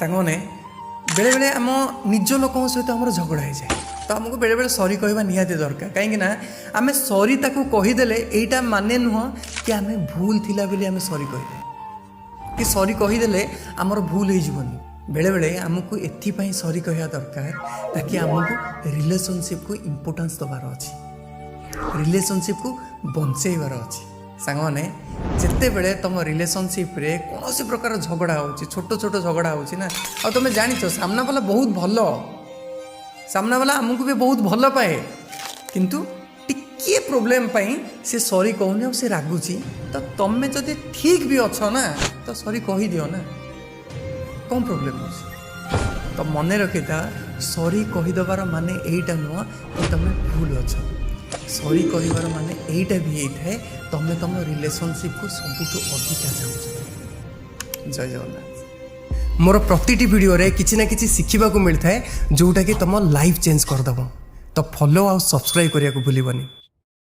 सांगने बेले बेले आम निज लोक सहित आम झगड़ा हो जाए तो आमको बेले बेले सॉरी कहवा निहाती दरकार कहीं आम सॉरी ताकू कहीदेले एटा माने नुह कि आम भूल थिला बोली आम सॉरी कहले कि सॉरी कहीदेले आमर भूल होनी बेले बेले आमको एथिपाई सॉरी कहवा दरकार ताकि आमको रिलेशनशिप को इम्पोर्टेंस दबार अच्छी रिलेशनशिप को बंचेबार अच्छी सांगने जिते बड़े तुम रिलेशनशिप रे कौन सी प्रकार झगड़ा हो छोट छोट झगड़ा हो ना और तुम जानिच सामना वाला बहुत भल सामना वाला आमको भी बहुत भल पाए किंतु टिके प्रोब्लेम पाई से सॉरी कहूनी और से रागुची तो तुम जदि ठीक भी अच्छ ना तो सॉरी कही दियो ना कौन प्रोब्लेम हो तो मन रखी था सॉरी कहीदेवार माने यहीटा नुह कि तुम भूल अच्छ सॉरी कहिबार माने एटा भी है तुम तुम रिलेशनशिप को सबुठ अधिका चाहूँ। जय जगन्नाथ। मोर प्रतिटी वीडियो रे किसी ना किसी शिखा मिलता है जोटा कि तुम लाइफ चेंज करदेव तो फॉलो आउ सब्सक्राइब करने को भूलनी।